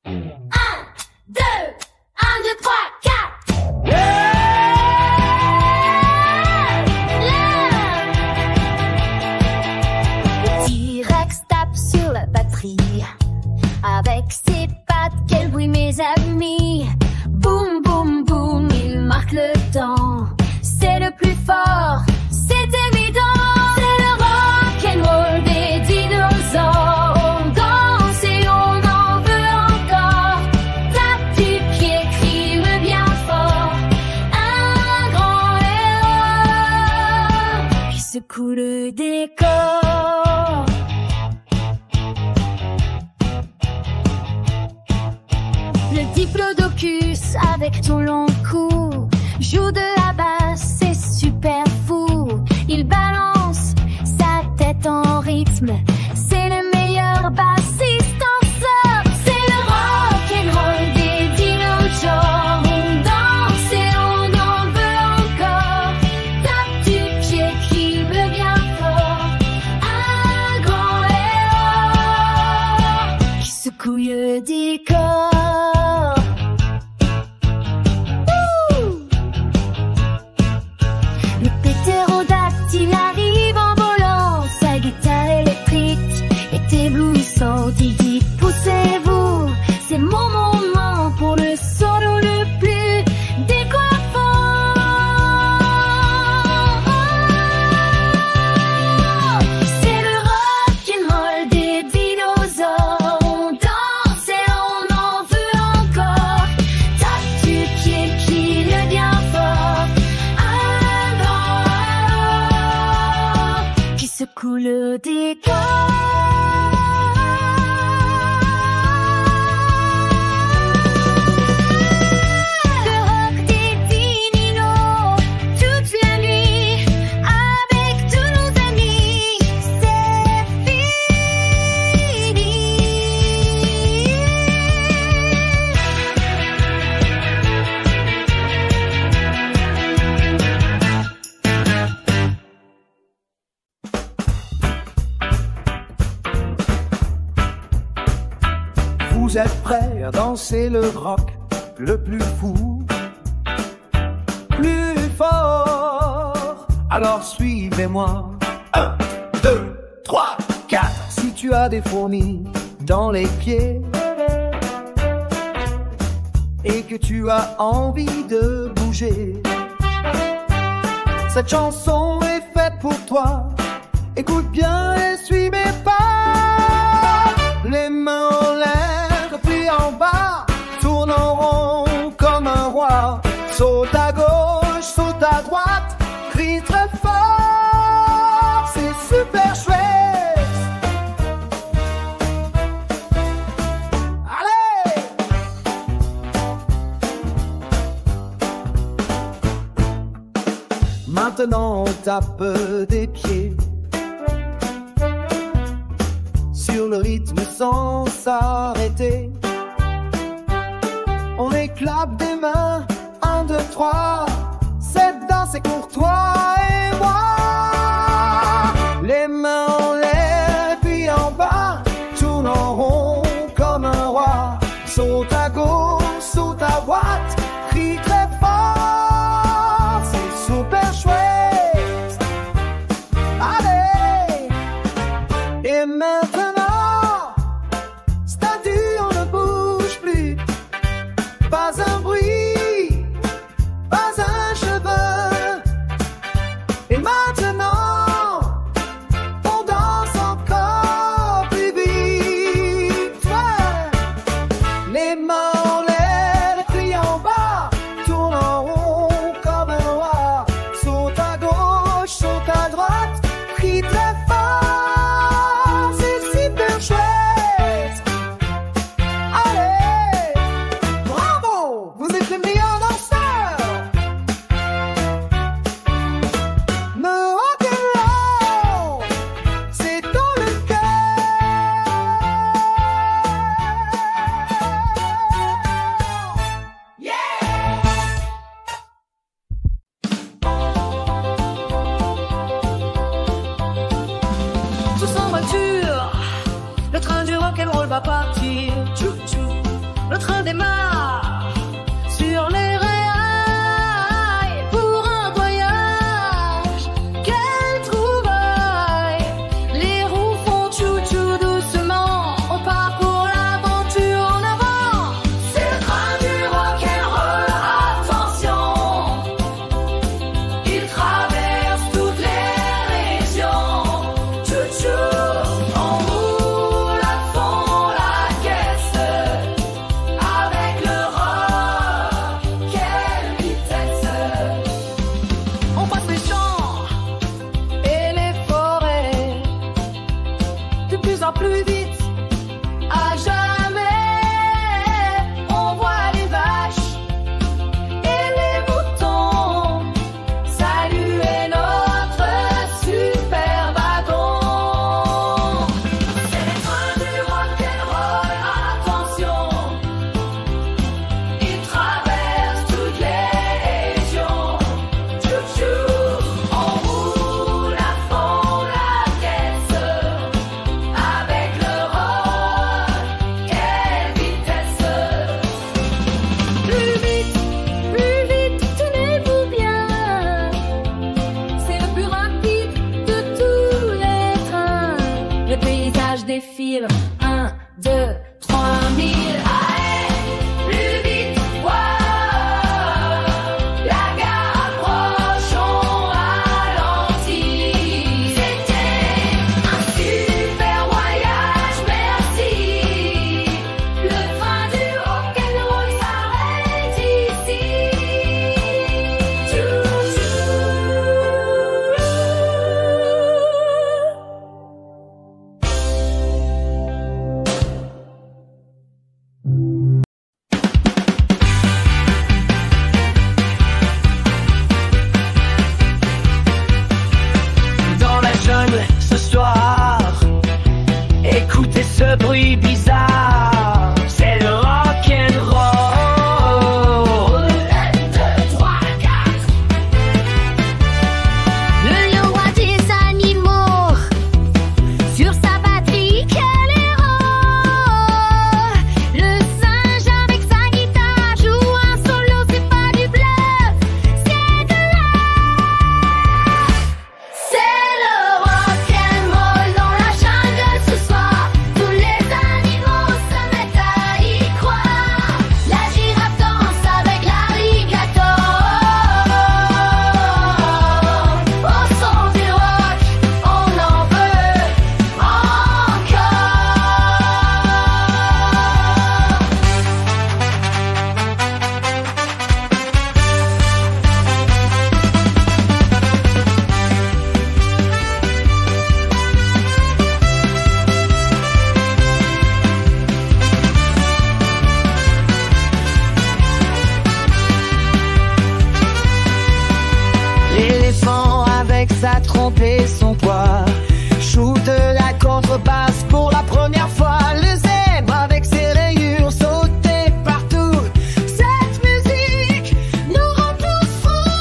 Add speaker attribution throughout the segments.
Speaker 1: 2, 1, 2, 3, 4. T-Rex tape sur la batterie. Avec ses pattes, quel bruit mes amis. Boum, boum, boum, il marque le temps. C'est le plus fort, c'est évident. C'est le rock'n'roll des dinosaures. On danse et on en veut encore. Tape du pied, crie le bien fort. Un grand héros qui secoue le décor. Le diplodocus avec ton long cou joue de la basse, c'est super fou. Il balance sa tête en rythme. C'est le meilleur bassiste en sort. C'est le rock'n'roll des dinosaures. On danse et on en veut encore. Tape du pied, crie le bien fort. Un grand héros qui secoue le décor. Il arrive en volant, sa guitare électrique est éblouissante. Il dit poussez-vous, c'est mon moment pour le solo le plus décoiffant. C'est le rock'n'roll des dinosaures. On danse et on en veut encore. Tape du pied qui le bien fort. Secoue le décor. Le rock des dininos, toute la nuit, avec tous nos amis, c'est fini.
Speaker 2: Vous êtes prêts à danser le rock le plus fou, plus fort. Alors suivez-moi. 1, 2, 3, 4. Si tu as des fourmis dans les pieds et que tu as envie de bouger, cette chanson est faite pour toi. Écoute bien et suis mes pas. Les mains en l'air, puis en bas, tourne en rond comme un roi. Saute à gauche, saute à droite, crie très fort, c'est super chouette. Allez! Maintenant on tape des pieds sur le rythme sans s'arrêter. On éclate des mains, 1, 2, 3. Cette danse est pour toi et moi. Les mains en l'air, puis en bas, tourne en rond comme un roi. Saute à gauche, saute à droite, crie très fort, c'est super chouette. Allez! Et maintenant, statue, on ne bouge plus. Pas un bruit, pas un cheveu. Et maintenant, on danse encore plus vite. Ouais. Les mains en l'air, les pieds en bas, tourne en rond comme un roi. Saute à gauche, saute à droite, crie très fort, c'est super chouette. Allez, bravo, vous êtes les meilleurs danseurs. Me rock'n'roll, c'est dans le cœur. Yeah! Tous en voiture, le train du rock'n'roll va partir. Tchou tchou,
Speaker 1: le train démarre sur les rails pour un voyage. Quelle trouvaille! Les roues font chou-chou doucement. On part pour l'aventure en avant. C'est le train du rock'n'roll, attention. Il traverse toutes les régions. Chou-chou, on roule à fond la caisse. Avec le rock, quelle vitesse! On passe les champs et les forêts, de plus en plus vite, à jamais. On voit les vaches et les moutons saluer notre super wagon. C'est le train du rock'n'roll, attention. Il traverse toutes les régions. Chou-chou, on roule à fond la caisse. Avec le rock, quelle vitesse! Plus vite, tenez-vous bien. C'est le plus rapide de tous les trains. Le paysage défile. 1, 2, 3 000. Allez, plus vite, wow. La gare approche, on ralentit. C'était un super voyage, merci. Le train du rock'n'roll s'arrête ici.
Speaker 3: Dans la jungle ce soir, écoutez ce bruit bizarre, c'est le rock'n'roll.
Speaker 1: 1, 2, 3, 4. Le lion roi des animaux, sur sa batterie, quel héros! Le singe avec sa guitare joue un solo, c'est pas du bluff, c'est de l'art. C'est le rock'n'roll dans la jungle ce soir. Tous les animaux se mettent à y croire. La girafe danse avec l'alligator. Au son du rock, on en veut encore.
Speaker 3: L'éléphant avec sa trompe et son poids joue de la contrebasse pour la première fois. Le zèbre avec ses rayures sauter partout. Cette musique nous rend tous fous.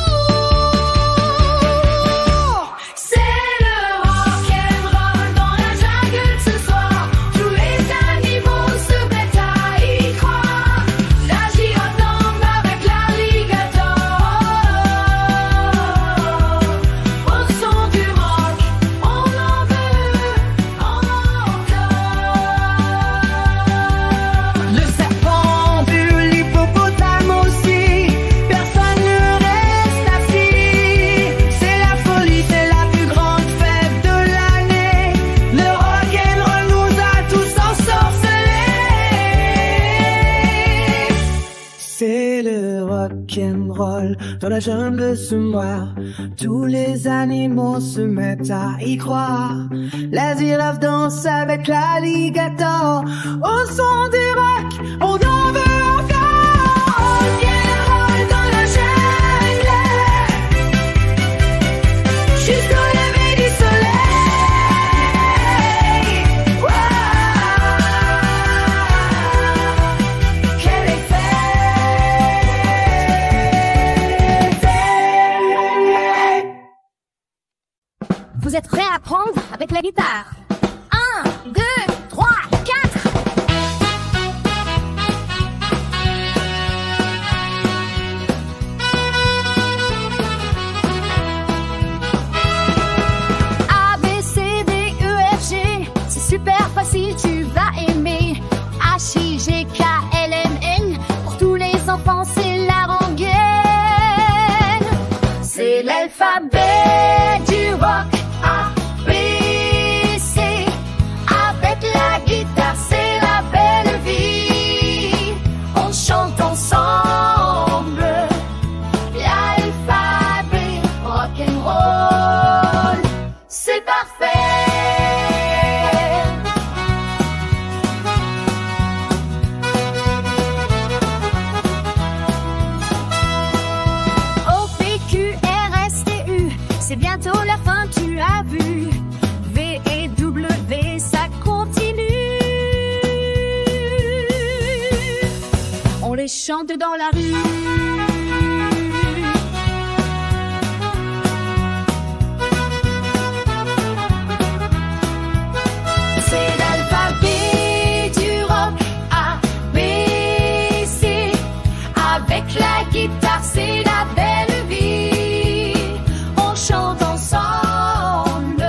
Speaker 1: C'est le rock'n'roll dans la jungle ce soir. Tous les animaux se mettent à y croire. La girafe danse avec l'alligator. Au son du rock, on en veut encore.
Speaker 3: Le serpent bu l'hippopotame aussi, personne ne reste assis. C'est la folie, c'est la plus grande fête de l'année. Le rock'n'roll nous a tous ensorcelés. C'est le rock'n'roll dans la jungle ce soir. Tous les animaux se mettent à y croire. La girafe danse avec l'alligator. Au son du rock, on en veut encore.
Speaker 1: Rock'n'roll dans la jungle jusqu'au lever du soleil. Wow. Quel effet! Vous êtes prêts à apprendre avec la guitare? 1, 2, 3, 4. l'alphabet du rock. A, B, C. Avec la guitare, c'est la belle vie. On chante ensemble l'alphabet rock'n'roll. C'est parfait. C'est bientôt la fin, tu as vu. V et W, ça continue. On les chante dans la rue. C'est l'alphabet du rock. A, B, C. Avec la guitare, c'est la belle vie. On chante ensemble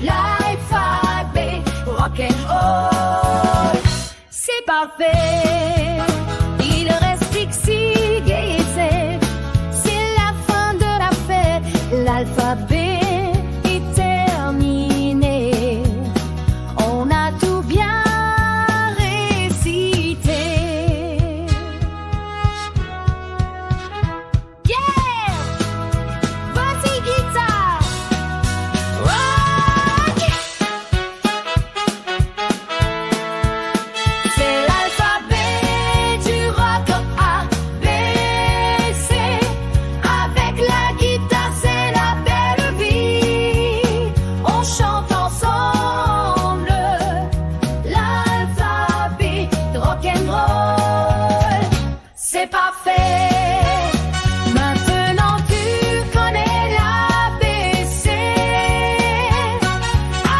Speaker 1: l'alphabet rock'n'roll. C'est parfait. Il reste X, Y et Z. C'est la fin de la fête. L'alphabet est terminé. On a tout bien récité. Yeah! Vas-y guitare, rock. C'est l'alphabet du rock. A, B, C. Avec la guitare, c'est la belle vie. On chante ensemble l'alphabet rock'n'roll. C'est parfait. Maintenant tu connais l'ABC.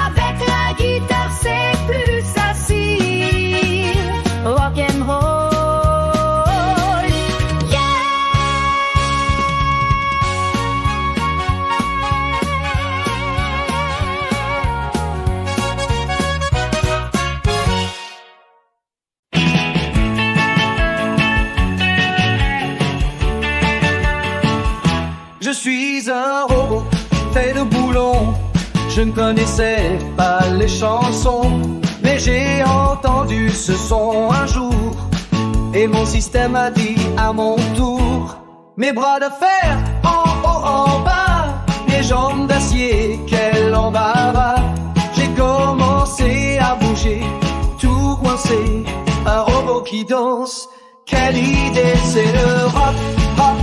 Speaker 1: Avec la guitare c'est plus facile. Rock'n'roll, yeah!
Speaker 2: Je suis un robot fait de boulons. Je ne connaissais pas les chansons, mais j'ai entendu ce son un jour. Et mon système a dit à mon tour: mes bras de fer en haut, en bas, mes jambes d'acier, quel embarras. J'ai commencé à bouger, tout coincé, un robot qui danse. Quelle idée, c'est le rock, rock,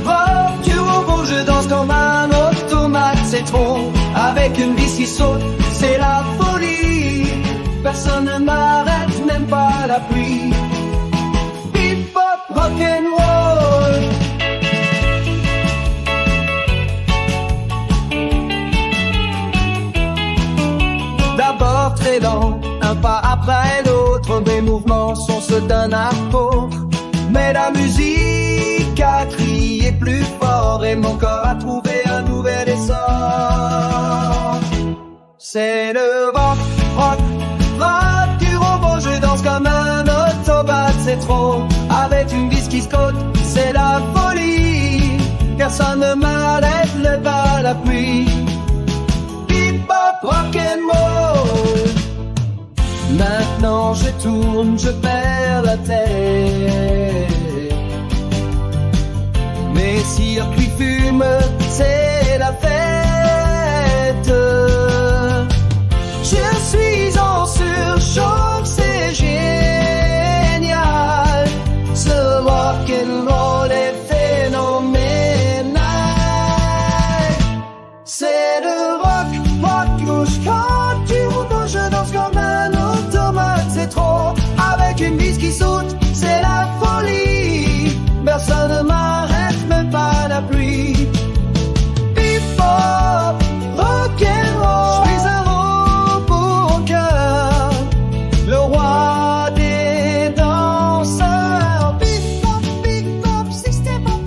Speaker 2: rock du robot. Je danse comme un automate, c'est trop. Avec une vis qui saute, c'est la folie. Personne ne m'arrête, même pas la pluie. Hip-hop, rock'n'roll. D'abord très lent, un pas après l'autre, mes mouvements sont ceux d'un apôtre. Mais la musique a crié plus fort et mon corps a trouvé un nouvel essor. C'est le rock, rock, rock du robot. Je danse comme un automate, c'est trop. Avec une vis qui saute, c'est la folie. Personne ne m'arrête, le parapluie. Hip-hop, rock'n'roll. Maintenant je tourne, je perds la tête. Mes circuits fument, c'est la fête. Je suis en surchauffe, c'est génial. Ce rock'n'roll est phénoménal. C'est le rock, rock rouge quand tu roules. Je danse comme un automate, c'est trop. Avec une vis qui saute, c'est la folie. Personne ne m'arrête, même pas la pluie. Hip-hop, rock'n'roll. Je suis un robot au cœur, le roi des danseurs. Hip-hop, hip-hop, système en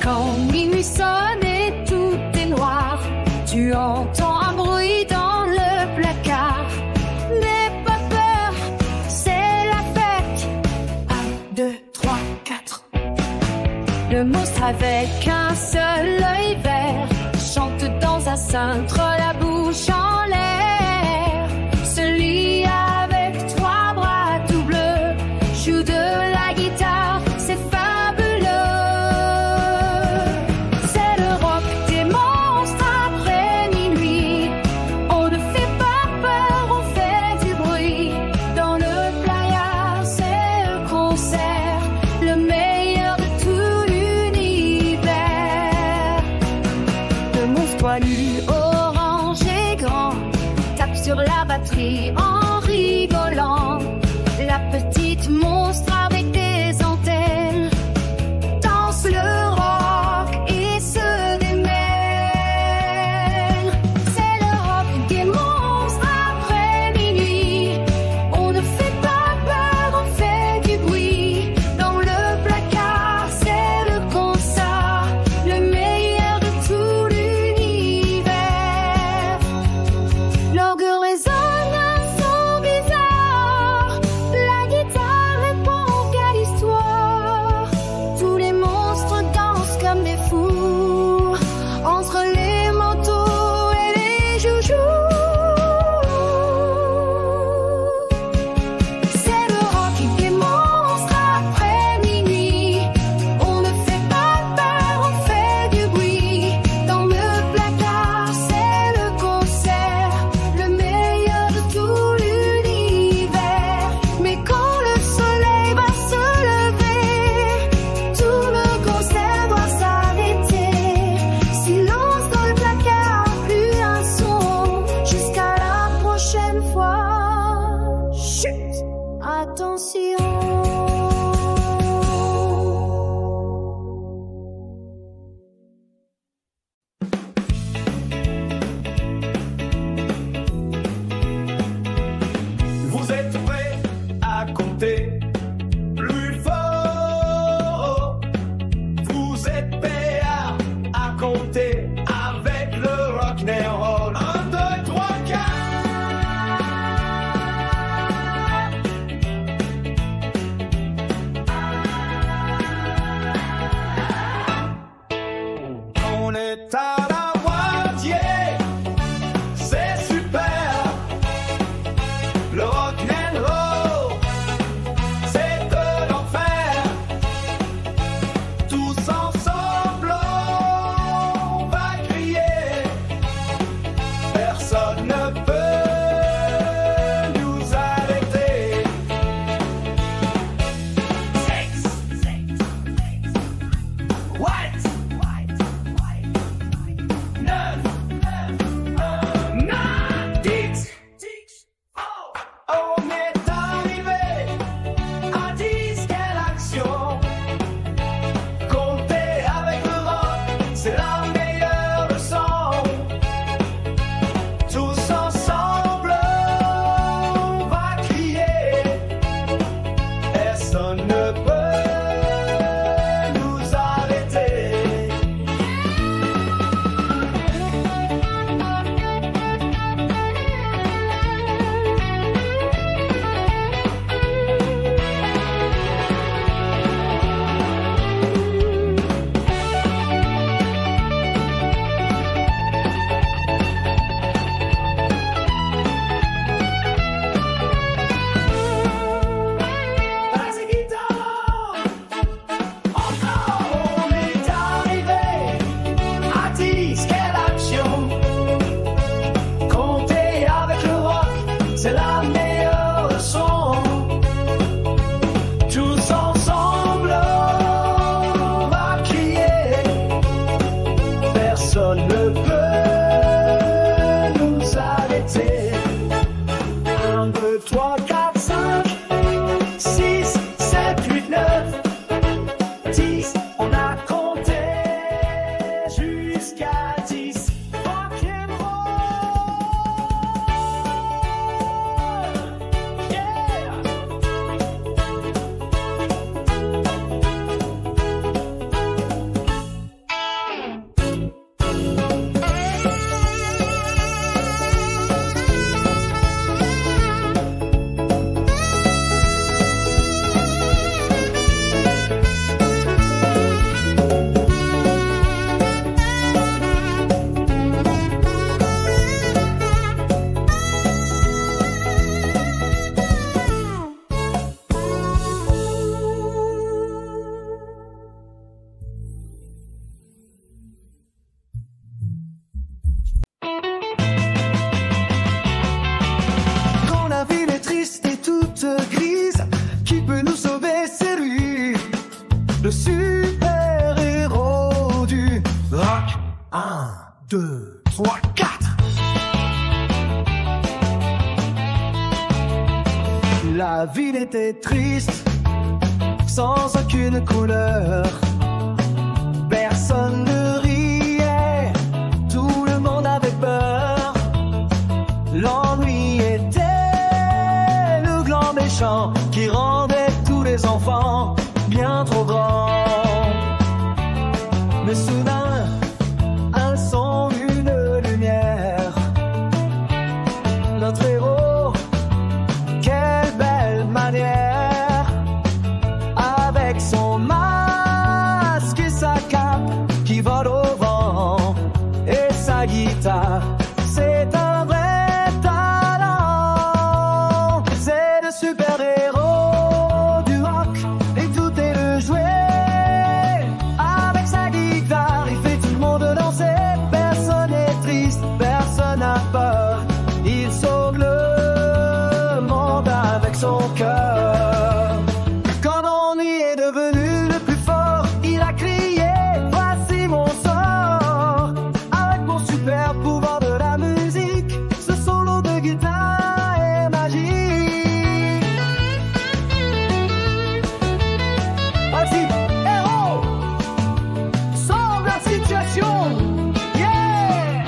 Speaker 1: Quand minuit sonne et tout est noir, tu entends un bruit dans Le monstre avec un seul œil vert chante dans un cintre, la bouche en l'air. Se lie avec 3 bras tout bleus, joue de la guitare, c'est fabuleux. C'est le rock des monstres après minuit. On ne fait pas peur, on fait du bruit. Dans le playa, c'est le concert, le meilleur de tout l'univers. Le monstre poilu, orange et grand, tape sur la batterie en rigolant. La petite monstre avec des antennes danse le rock et se démène. C'est le rock des monstres après minuit. On ne fait pas peur, on fait du bruit. Dans le placard, c'est le concert, le meilleur de tout l'univers. L'orgue résonne un son
Speaker 2: le super-héros du rock. 1, 2, 3, 4. La ville était triste, sans aucune couleur. Personne ne riait, tout le monde avait peur. L'ennui était le grand méchant qui rendait tous les enfants bien trop grands. Mais soudain, un son, une lumière. Notre héros, quelle belle manière, avec son masque et sa cape qui vole au vent et sa guitare. C'est un vrai talent, c'est le super-héros du rock et tout est le jouet. Avec sa guitare, il fait tout le monde danser. Personne n'est triste, personne n'a peur. Il sauve le monde avec son cœur. Quand on y est devenu le plus fort, il a crié: voici mon sort. Avec mon super pouvoir de la musique, ce solo de guitare est magique. Voici héros, sauve la situation. Yeah,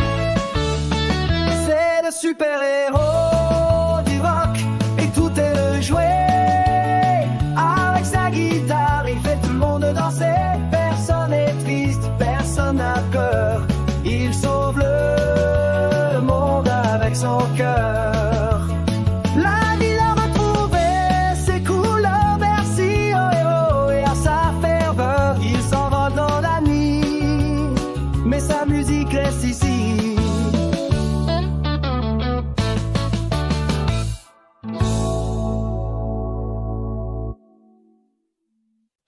Speaker 2: c'est le super-héros du rock et tout est le jouet. Avec sa guitare, il fait tout le monde danser. Personne n'est triste, personne n'a peur. Il sauve le monde avec son cœur. La ville a retrouvé ses couleurs. Merci au héros et à sa ferveur. Il s'envole dans la nuit, mais sa musique reste ici.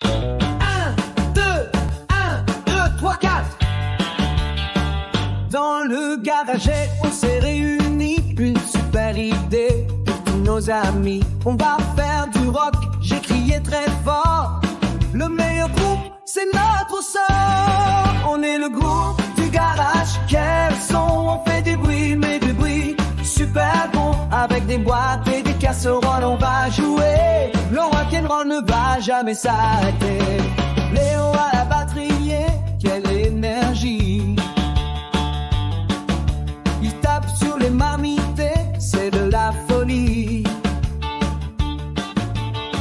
Speaker 2: 1, 2, 3, 4. Dans le garage, on s'est réunis. Une super idée pour tous nos amis. On va faire du rock, j'ai crié très fort. Le meilleur groupe, c'est notre sort. On est le groupe du garage. Quel son, on fait du bruit, mais du bruit super bon. Avec des boîtes et des casseroles, on va jouer. Le rock'n'roll ne va jamais s'arrêter. Léo à la batterie, quelle énergie. Il tape sur les marmites, c'est de la folie.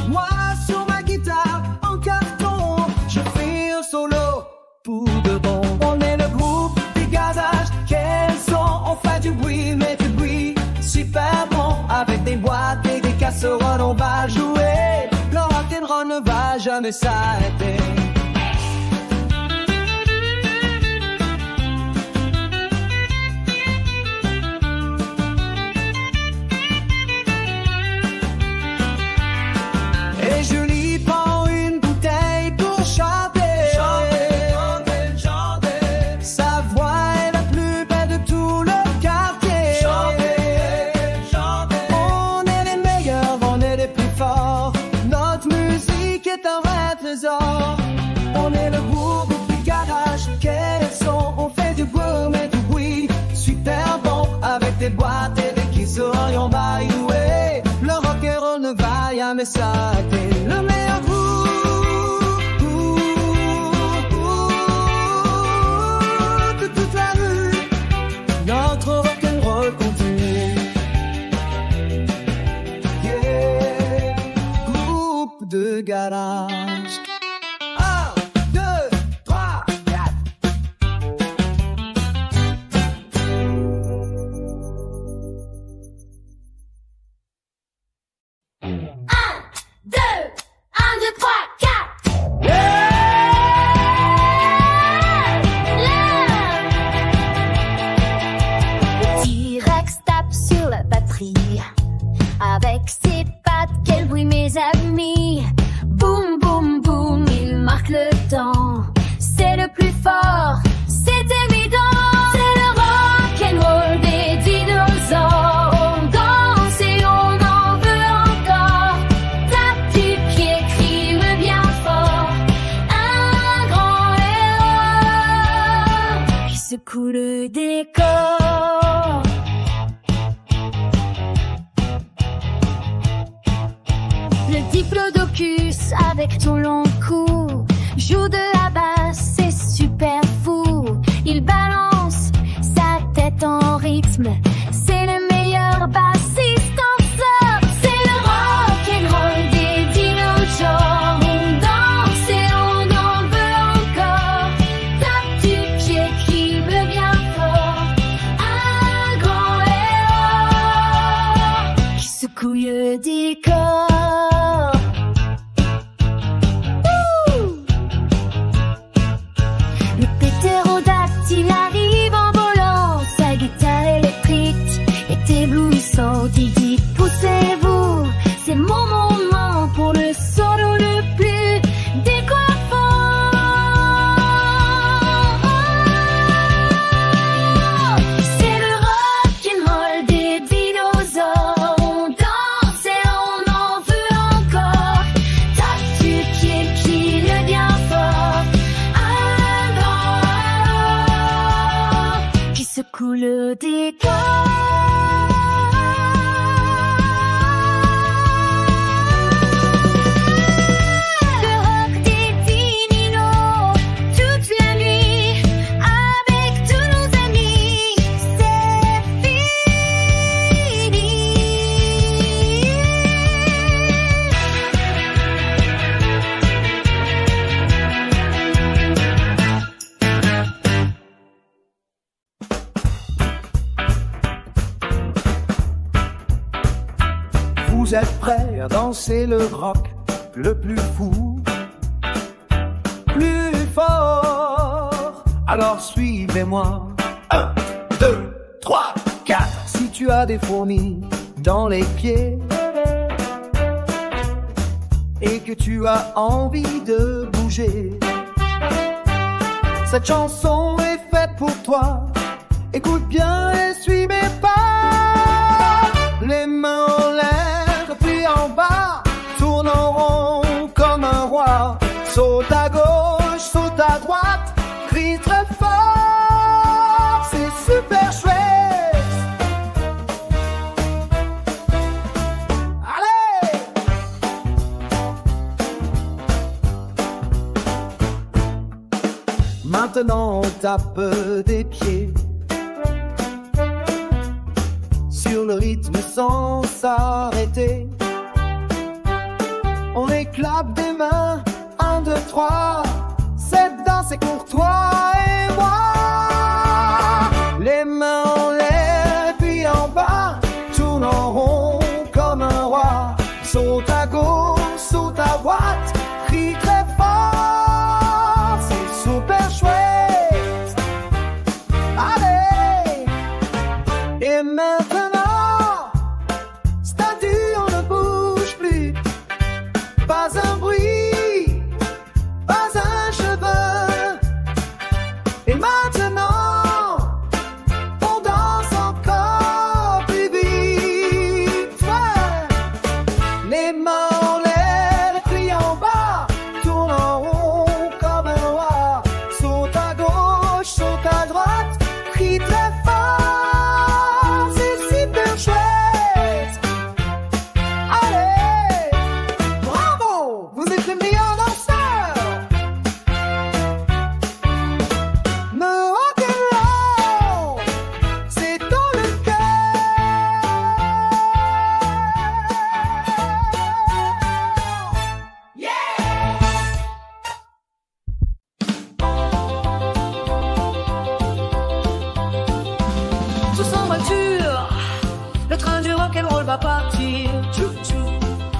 Speaker 2: Moi sur ma guitare en carton, je fais un solo pour de bon. On est le groupe des gazages. Quel son, on fait du bruit, mais du bruit super bon. Avec des boîtes et des casseroles, on va jouer. Le rock'n'roll ne va jamais s'arrêter. Et Julie prend une bouteille pour chanter. Sa voix est la plus belle de tout le quartier. On est les meilleurs, on est les plus forts. Notre musique est un vrai trésor. On est le groupe du garage. Quel son, on fait du boom et du bruit super bon. Avec des boîtes et des kissories, on va y jouer. Le rock'n'roll ne va jamais s'arrêter. Le meilleur groupe de toute la rue. Notre rock'n'roll continue. Yeah, groupe de garage. 1, 2, 3, 4.
Speaker 1: secoue le décor. Le diplodocus avec son long cou joue de la basse, c'est super fou. Il balance sa tête en rythme, c'est le meilleur bassiste en somme. C'est le rock'n'roll des dinosaures. On danse et on en veut encore. Tape du pied qui veut bien fort. Un grand héros qui secoue le décor. Il arrive en volant, sa guitare électrique est éblouissante. Il dit poussez-vous, c'est mon moment pour le solo le plus décoiffant. C'est le rock'n'roll des dinosaures. On danse et on en veut encore. Tape du pied qui le bien fort. Secoue le décor. Le rock des dininos, toute la nuit, avec tous nos amis, c'est fini.
Speaker 2: Vous êtes prêts à danser le rock le plus fou, plus fort. Alors suivez-moi. 1, 2, 3, 4. Si tu as des fourmis dans les pieds et que tu as envie de bouger, cette chanson est faite pour toi. Écoute bien et suis mes pas. Les mains en l'air, puis en bas, tourne en rond comme un roi. Saute à gauche, saute à droite, crie très fort, c'est super chouette. Allez! Maintenant on tape des pieds sur le rythme sans s'arrêter. On éclate des mains, 1, 2, 3. Cette danse est pour toi et moi. Les mains en l'air, puis en bas, tourne en rond comme un roi. Saute à gauche, saute à droite, crie très fort, c'est super chouette. Allez! Et maintenant, statue, on ne bouge plus. Pas un bruit, pas un cheveu. Et maintenant, on danse encore plus vite. Ouais. Les mains en l'air, puis en bas, tourne en rond comme un roi. Saute à gauche, saute à droite, crie très fort, c'est super chouette. Allez, bravo, vous êtes les meilleurs danseurs. Me rock'n'roll, c'est dans le cœur. Yeah!
Speaker 3: Tous en voiture, le train du rock'n'roll va partir. Tchou-tchou,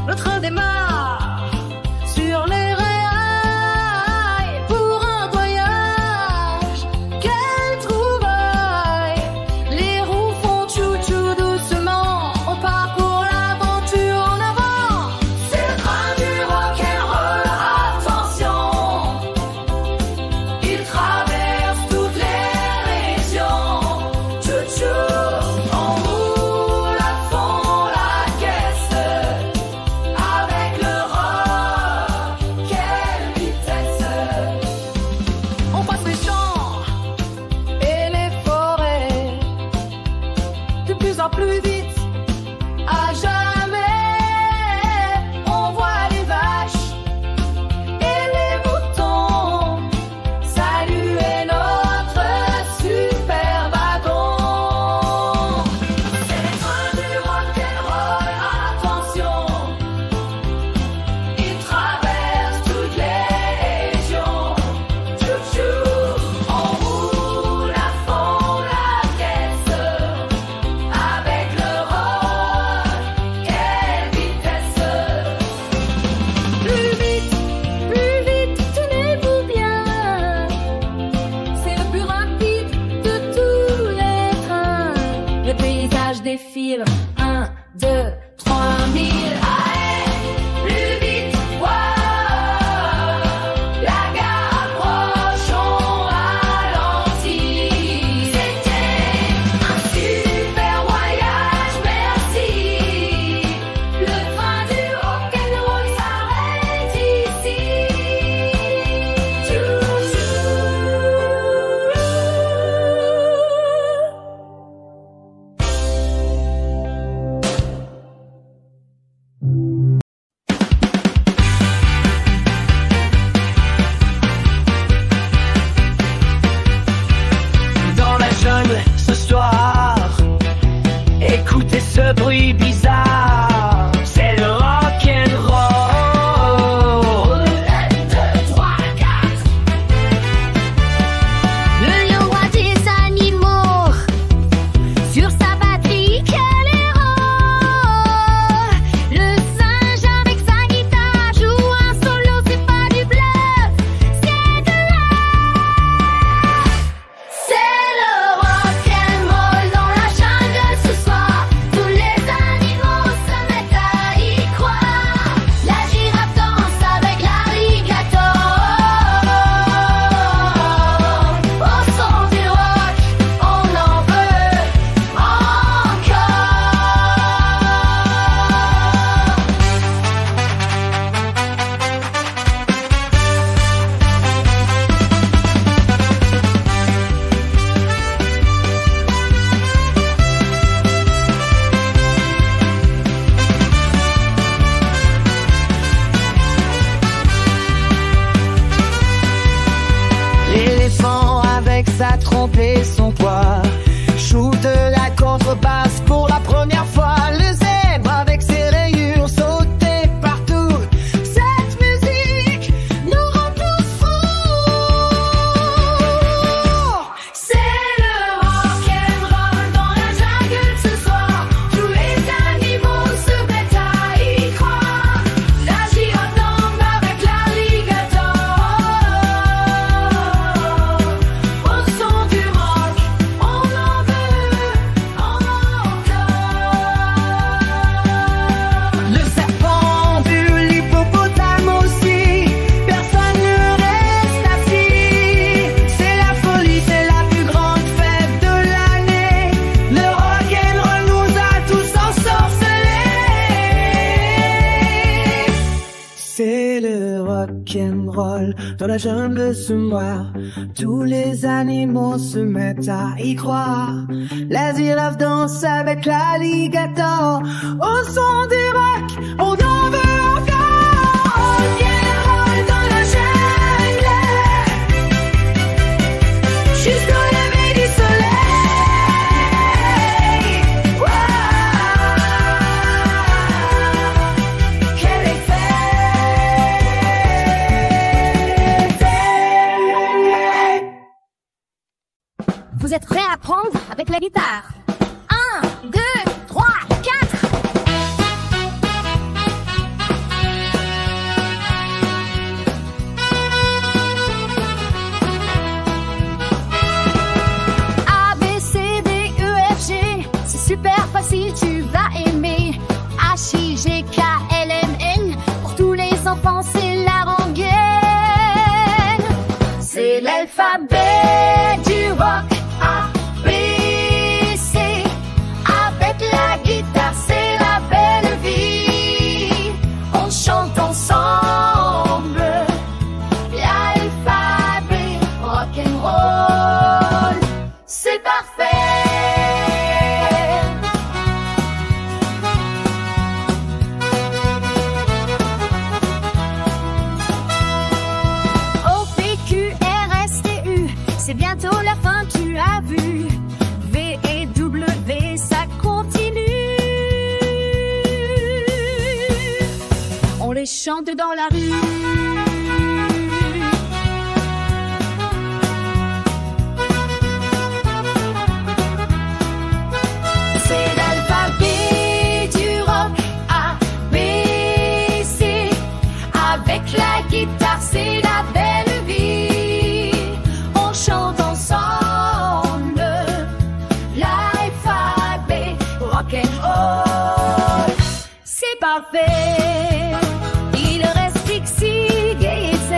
Speaker 3: le train démarre sur les rails pour un voyage. Quelle trouvaille! Les roues font tchou-tchou doucement. On part pour l'aventure en avant. C'est le train du rock'n'roll, attention. Il traverse toutes les régions. Tchou-tchou, on roule à fond la descend plus vite. À jamais, on voit les vaches et les moutons saluer notre super wagon. C'est les trains du rock'n'roll, attention, ils traversent toutes les régions. Chou-chou, on roule à fond la caisse avec le rock, quelle vitesse! Plus vite, tenez-vous bien. C'est le plus rapide de tous les trains. Le paysage défile, 1, 2, 3 000. Allez, plus vite, wow. La gare approche, on ralentit. C'était un super voyage, merci. Le train du rock'n'roll s'arrête ici.
Speaker 4: Dans la jungle ce soir, écoutez ce bruit bizarre, c'est le rock'n'roll.
Speaker 1: 1, 2, 3, 4. Le roi des animaux, sur sa batterie, quel héros! Le singe avec sa guitare joue un solo, c'est pas du bluff, c'est de l'art. C'est le rock'n'roll dans la jungle ce soir. Tous les animaux se mettent à y croire. La girafe danse avec l'alligator. Au son du rock, on en veut encore.
Speaker 3: L'éléphant avec sa trompe et son poids shoot la contrebasse pour la première fois. Le zèbre avec ses rayures sauter partout. Cette musique nous rend tous fous.
Speaker 1: C'est le rock'n'roll dans la jungle ce soir. Tous les animaux se mettent à y croire. La girafe danse avec l'alligator. Au son du rock, on en veut encore.
Speaker 3: Le serpent du l'hippopotame aussi. Personne ne reste assis. C'est la folie, c'est la plus grande fête de l'année. Le rock'n'roll nous a tous ensorcelés. C'est le rock'n'roll dans la jungle ce mois. Tous les animaux se mettent à y croire. La girafe danse avec l'alligator. Au son du rock, on en veut encore. Rock'n'roll dans la jungle jusqu'au lever du soleil. Wow. Quel effet!
Speaker 1: Vous êtes prêts à apprendre avec la guitare? 1, 2, 3, 4. A, B, C, D, E, F, G. C'est super facile, tu vas aimer. H, I, G, K, L, M, N. Pour tous les enfants, c'est la rengaine. C'est l'alphabet du rock. A, B, C. Avec la guitare, c'est la belle vie. On chante ensemble l'alphabet rock'n'roll. C'est parfait. chante dans la rue. C'est l'alphabet du rock A, B, C. Avec la guitare, c'est la belle vie. On chante ensemble l'alphabet rock'n'roll. C'est parfait. Il reste Dixie, Gay et Z.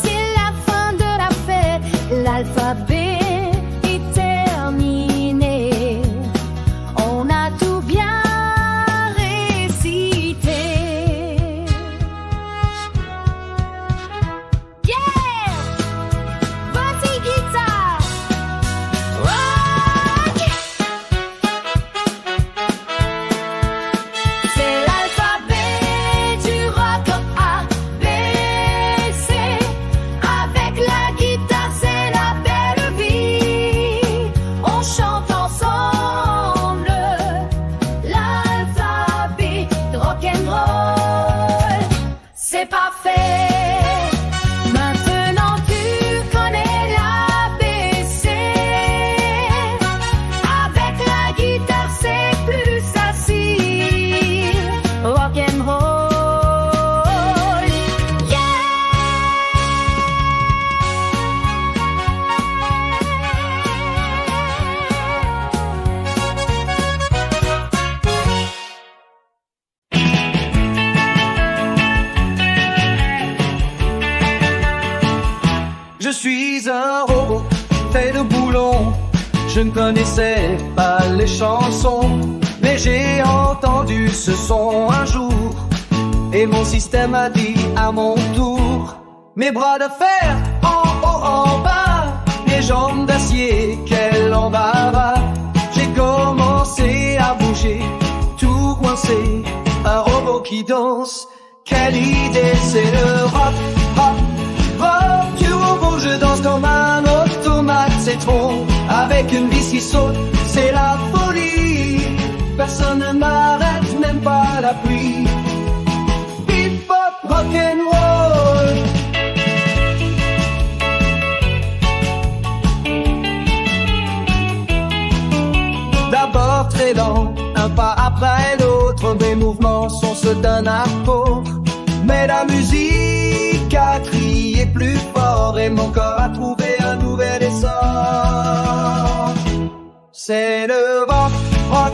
Speaker 1: C'est la fin de la fête. L'alphabet est terminé. On a tout bien récité. Yeah! Vas-y, guitare! Rock! C'est l'alphabet du rock A, B, C. Avec la guitare, c'est la belle vie. On chante ensemble l'alphabet rock'n'roll. C'est parfait. Maintenant tu connais l'ABC. Avec la guitare, c'est plus facile. Rock'n'roll.
Speaker 2: Je suis un robot fait de boulons. Je ne connaissais pas les chansons, mais j'ai entendu ce son un jour. Et mon système a dit à mon tour: mes bras de fer en haut en bas, mes jambes d'acier, quel embarras. J'ai commencé à bouger, tout coincé, un robot qui danse. Quelle idée, c'est le rock, rock, rock du robot. Je danse comme un automate, c'est trop. Avec une vis qui saute, c'est la folie. Personne ne m'arrête, même pas la pluie. Hip hop, rock'n'roll. D'abord très lent, un pas après l'autre, mes mouvements sont ceux d'un accord. Mais la musique a crié plus fort et mon corps a trouvé un nouvel essor. C'est le rock, rock,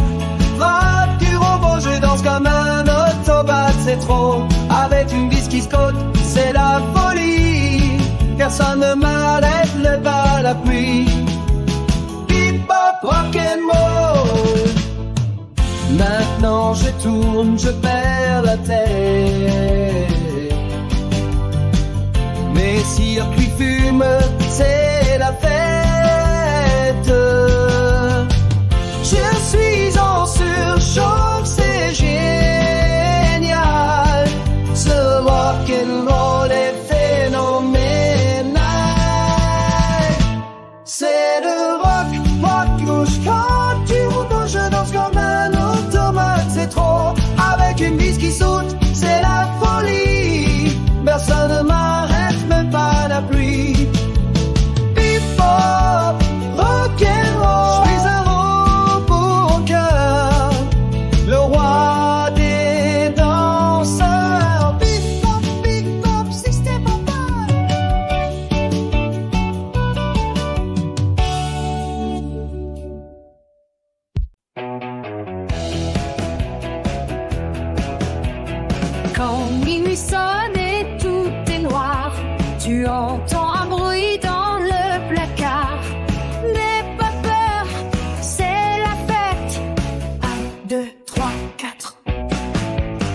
Speaker 2: rock du robot. Je danse comme un automate, c'est trop. Avec une vis qui saute, c'est la folie. Personne ne m'arrête, le bas la pluie. Hip hop, rock'n'roll. Maintenant je tourne, je perds la tête. Mes circuits fument, c'est la fête. Je suis en surchauffe, c'est génial. Ce rock'n'roll est phénoménal. C'est le rock, rock rouge quand tu roules, je danse comme un automate, c'est trop. Avec une vis qui saute, c'est la folie. Personne ne m'arrête, même pas la pluie. Hip hop, rock'n'roll. Je suis un robot au cœur, le roi des danseurs. Big pop, système en
Speaker 1: Quand minuit sonne et tout est noir, tu entends un bruit dans le placard. N'aie pas peur, c'est la fête. 1, 2, 3, 4.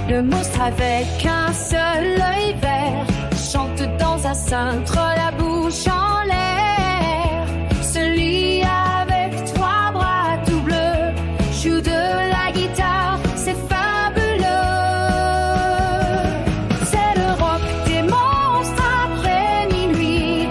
Speaker 1: Le monstre avec un seul œil vert chante dans un cintre, la bouche en l'air. Celui avec 3 bras tout bleus joue de la guitare, c'est fabuleux. C'est le rock des monstres après minuit.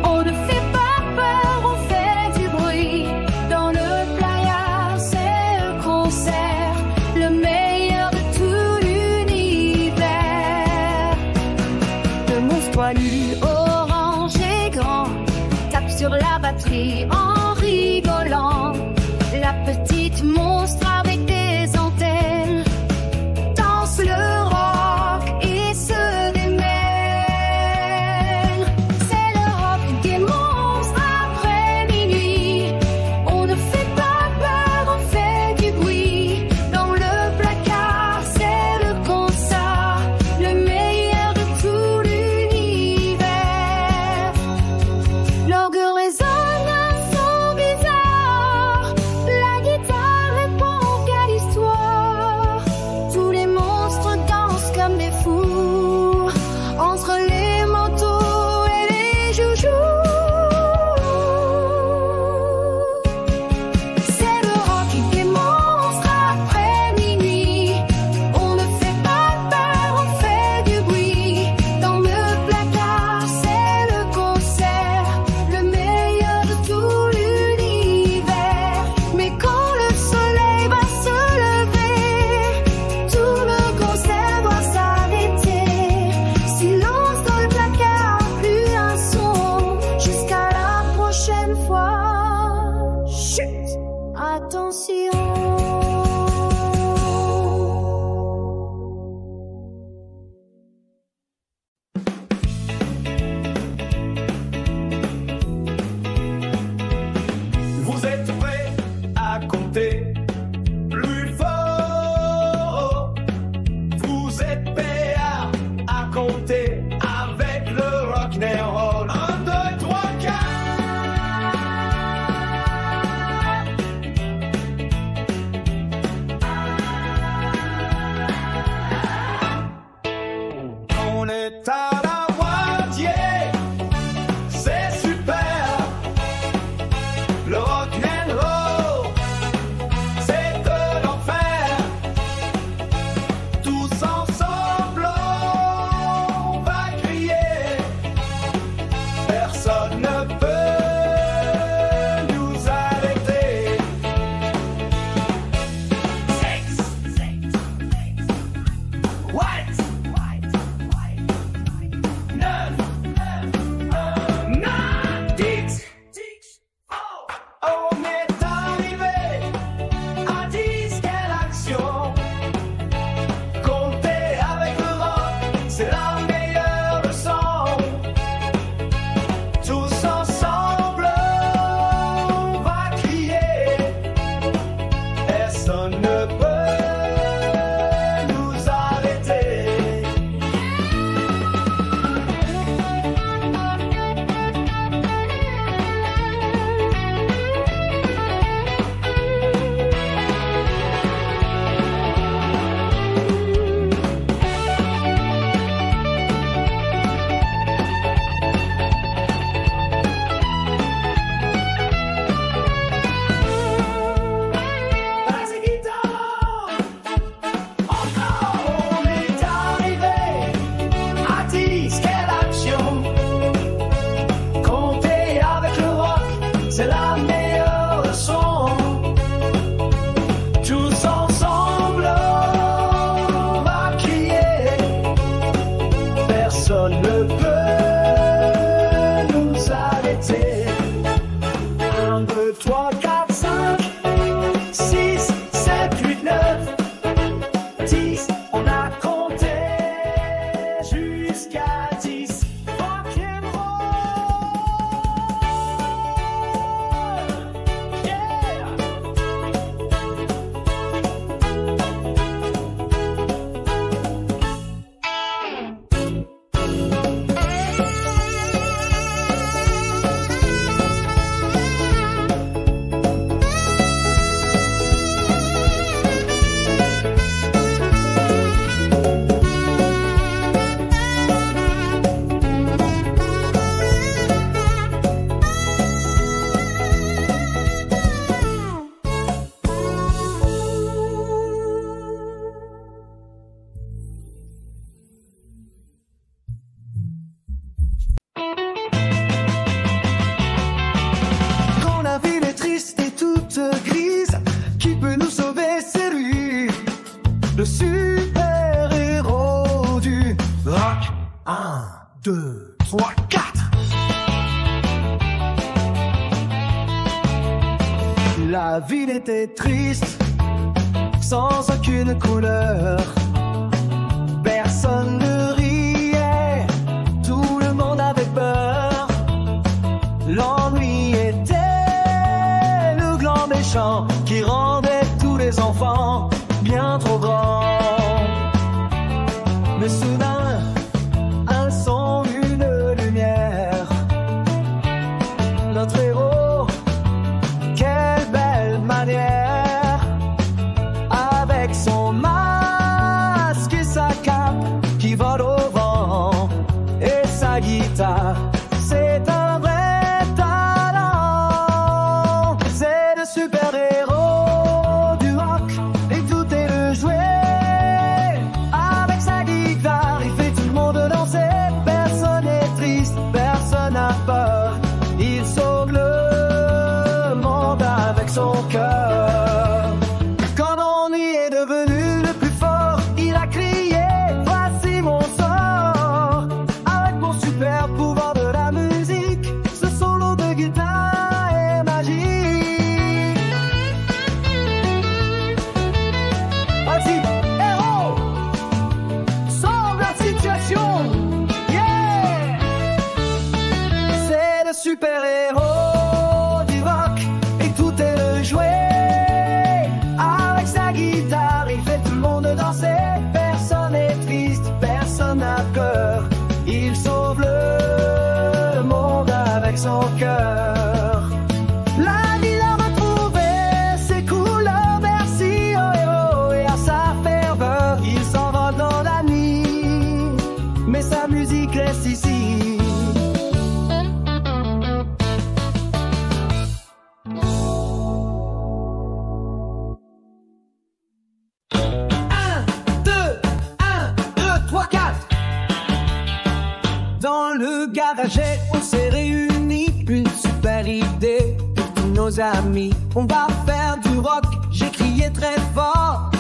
Speaker 1: On ne fait pas peur, on fait du bruit. Dans le playa, c'est le concert, le meilleur de tout l'univers. sur la batterie en rigolant. La petite monstre avec des antennes danse le rock et se démène. C'est le rock des monstres après minuit. On ne fait pas peur, on fait du bruit. Dans le placard, c'est le concert, le meilleur de tout l'univers. L'orgue résonne un son bizarre. La guitare répond qu'à l'histoire. Tous les monstres dansent comme des fous entre les manteaux et les joujoux. C'est le rock des monstres après minuit. On ne fait pas peur, on fait du bruit. Dans le placard, c'est le concert, le meilleur de tout l'univers. Mais quand le soleil va se lever, tout le concert doit s'arrêter. Silence dans le placard, plus un son. Jusqu'à la prochaine fois. Chut! Attention.
Speaker 5: Vous êtes prêts à compter plus fort. Vous êtes prêts à compter avec le rock'n'roll. 1, 2, 3, 4. On est à la moitié. C'est super. Le rock'n'roll, c'est de l'enfer. Tous ensemble, on va crier. Personne ne peut nous arrêter. 6, 9, 10. On est arrivé à 10, quelle action. Compter avec le rock, c'est la meilleure leçon. Tous ensemble, on va crier. Personne ne peut nous arrêter. Basse et guitare. Encore. On est arrivé à 10, quelle action. Compter avec le rock, c'est la meilleure leçon. Tous ensemble, on va crier. Personne ne peut nous arrêter. 1, 2, 3, 4, 5, 6, 7, 8, 9, 10. On a compté jusqu'à 10. Rock'n'roll.
Speaker 2: La ville était triste, sans aucune couleur. Personne ne riait, tout le monde avait peur. L'ennui était le grand méchant qui rendait tous les enfants bien trop grands. Mais soudain, un son, une lumière. Notre héros, quelle belle manière, avec son masque et sa cape qui vole au vent et sa guitare. C'est un vrai talent, c'est le super-héros du rock et tout est le jouet. Avec sa guitare, il fait tout le monde danser. Personne n'est triste, personne n'a peur. Il sauve le monde avec son cœur. Quand on y est devenu le plus fort, il a crié, voici mon sort. Avec mon super pouvoir de la musique, ce solo de guitare est magique. Vas-y, héros, sauve la situation. Yeah! C'est le super-héros du rock et tout est le jouet. Avec sa guitare, il fait tout le monde danser. Personne n'est triste, personne n'a peur. Il sauve le monde avec son cœur. La ville a retrouvé ses couleurs, merci oh, oh, et à sa ferveur, il s'envole dans la nuit. Mais sa musique reste ici. Dans le garage, on s'est réunis, une super idée pour tous nos amis. On va faire du rock, j'ai crié très fort.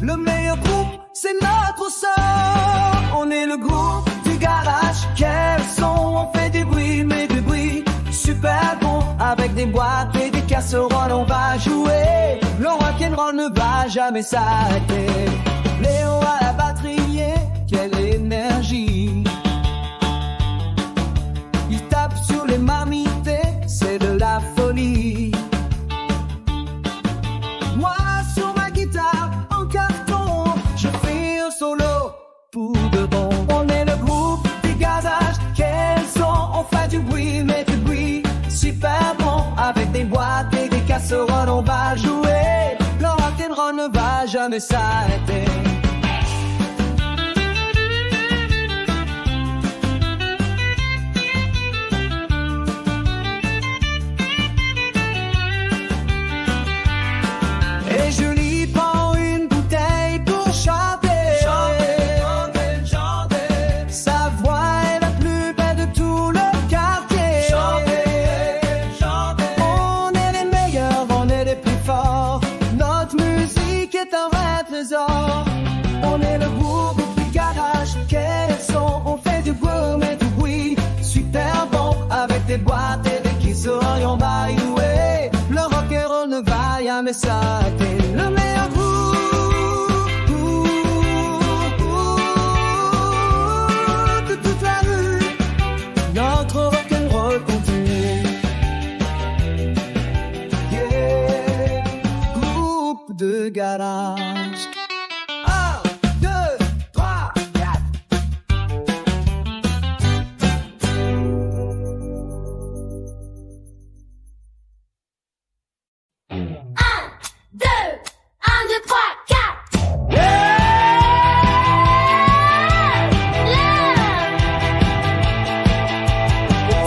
Speaker 2: Le meilleur groupe, c'est notre sort. On est le groupe du garage, quel son, on fait du bruit, mais du bruit super bon. Avec des boîtes et des casseroles, on va jouer. Le rock'n'roll ne va jamais s'arrêter. Léo à la batterie, quelle énergie. Il tape sur les marmites, c'est de la folie. Moi sur ma guitare en carton, je fais un solo pour de bon. On est le groupe du garage, quel son, on fait du bruit, mais du bruit super bon. Avec des boîtes et des casseroles, on va jouer. Le rock'n'roll ne va jamais s'arrêter. Et je lui prends une bouteille pour chanter. Chanter. Sa voix est la plus belle de tout le quartier. Chanter. On est les meilleurs, on est les plus forts. Notre musique est un vrai trésor. On est le groupe du garage, quel son, on fait du boom et du bruit super bon. Avec des boîtes et des kisseries, on va y jouer. Le rock'n'roll ne va jamais s'arrêter. Le meilleur groupe de toute la rue. Notre rock'n'roll continue. Yeah. Groupe de garage. 1, 2, 3, 4.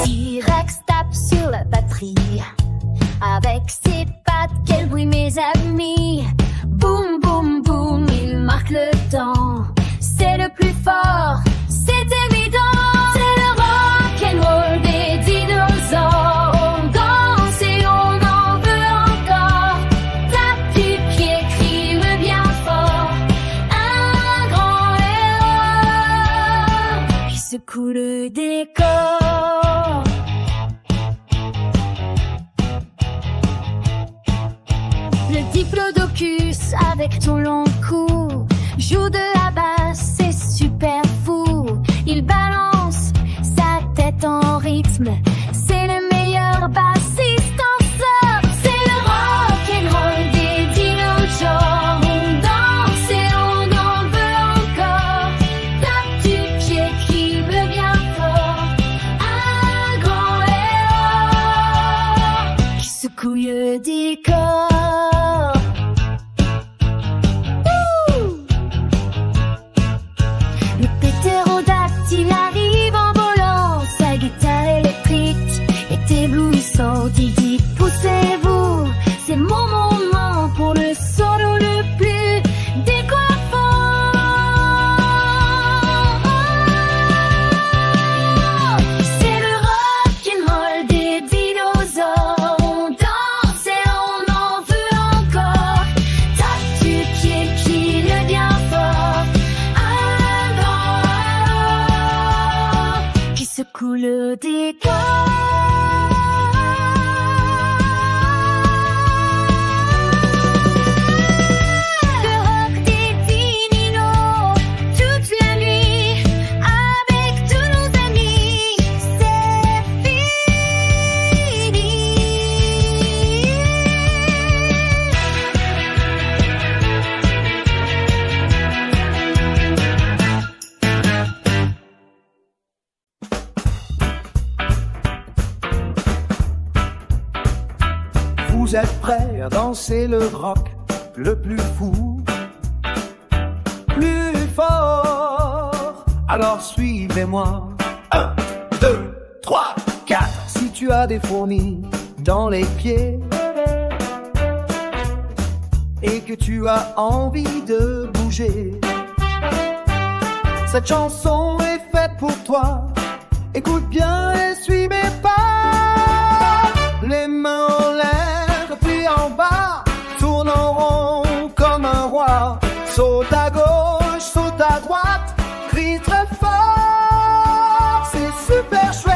Speaker 1: T-Rex tape sur la batterie. Avec ses pattes, quel bruit mes amis. Boum, boum, boum, il marque le temps. C'est le plus fort, c'est évident. C'est le rock'n'roll des dinosaures. On danse et on en veut encore. Tape du pied, crie bien fort. Un grand héros qui secoue le décor. avec son long cou. Joue de la basse, c'est super fou. Il balance sa tête en rythme. C'est le meilleur bassiste en somme. C'est le rock'n'roll des dinosaures. On danse et on en veut encore. Tape du pied qui veut bien fort. Un grand héros qui secoue le décor. Il arrive en volant, sa guitare électrique est éblouissante. Il dit poussez-vous, c'est mon moment pour le solo le plus décoiffant. C'est le rock'n'roll des dinosaures. On danse et on en veut encore. Tape du pied qui le bien fort. Secoue le décor. Le rock des dinos, toute la nuit, avec tous nos amis, c'est fini.
Speaker 2: Vous êtes prêts à danser le rock le plus fou, plus fort? Alors suivez-moi. 1, 2, 3, 4. Si tu as des fourmis dans les pieds et que tu as envie de bouger, cette chanson est faite pour toi. Écoute bien et suis mes pas. Les mains en l'air, puis en bas, tourne en rond comme un roi. Saute à gauche, saute à droite, crie très fort, c'est super chouette.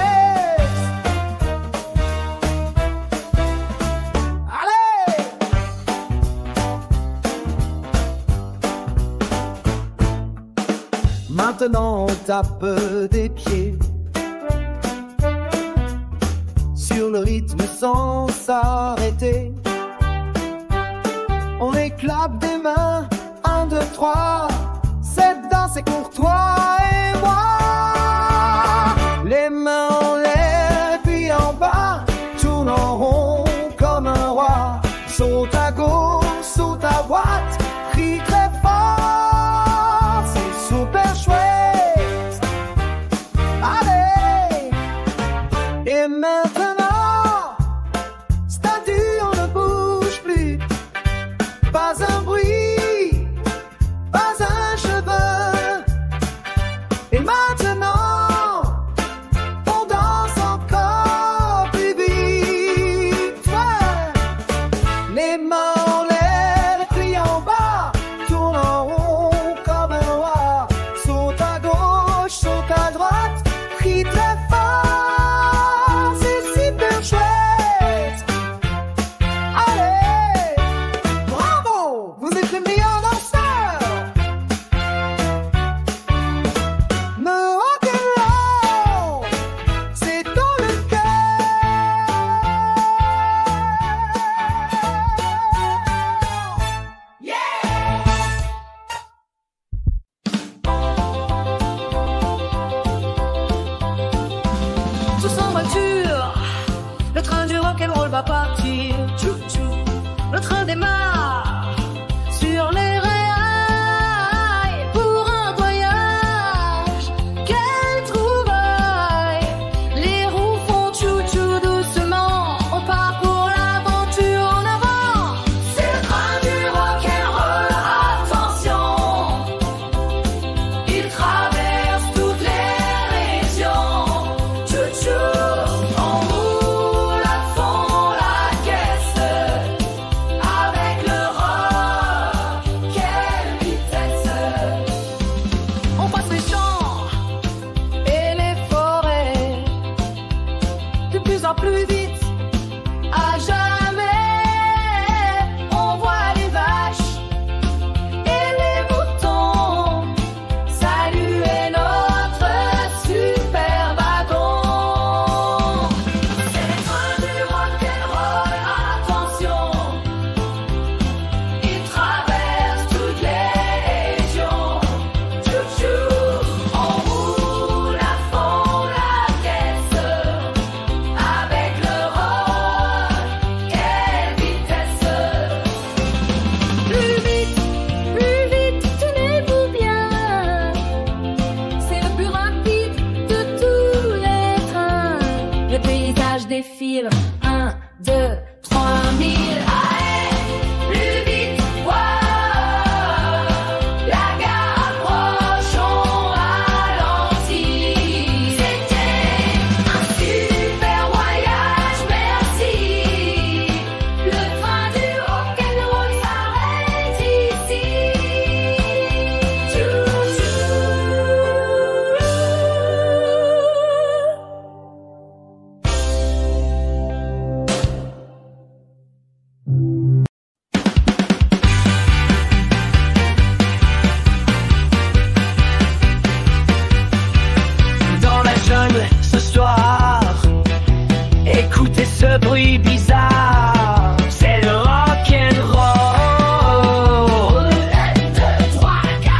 Speaker 2: Allez! Maintenant on tape des pieds sur le rythme sans s'arrêter. On éclate des mains, 1, 2, 3. Cette danse est pour toi et moi. Les mains en l'air, puis en bas, tourne en rond comme un roi. Saute à gauche, saute à droite, crie très fort, c'est super chouette. Allez! Et maintenant, statue, on ne bouge plus. Pas un bruit, pas un cheveu. Et maintenant, on danse encore plus vite. Ouais. Les mains en l'air, puis en bas, tourne en rond comme un roi. Saute à gauche, saute à droite, crie très fort, c'est super chouette. Allez, bravo, vous êtes les meilleurs danseurs. Le rock'n'roll, c'est dans le cœur.
Speaker 3: Tous en voiture, le train du rock'n'roll va partir. Tchou-tchou, le train démarre sur les rails pour un voyage. Quelle trouvaille! Les roues font tchou-tchou doucement. On part pour l'aventure en avant. C'est le train du rock'n'roll, attention. Il traverse toutes les régions. Tchou-tchou, on roule à fond la caisse. Avec le rock, quelle vitesse. On passe les champs et les forêts, de plus en plus vite, à jamais. On voit les vaches
Speaker 1: le paysage défile. 1, 2, 3 000. Allez, plus vite, wow. La gare approche, on ralentit. C'était un super voyage, merci. Le train du rock'n'roll s'arrête ici.
Speaker 4: Dans la jungle ce soir, écoutez ce bruit bizarre, c'est le rock'n'roll.
Speaker 1: 1, 2, 3, 4.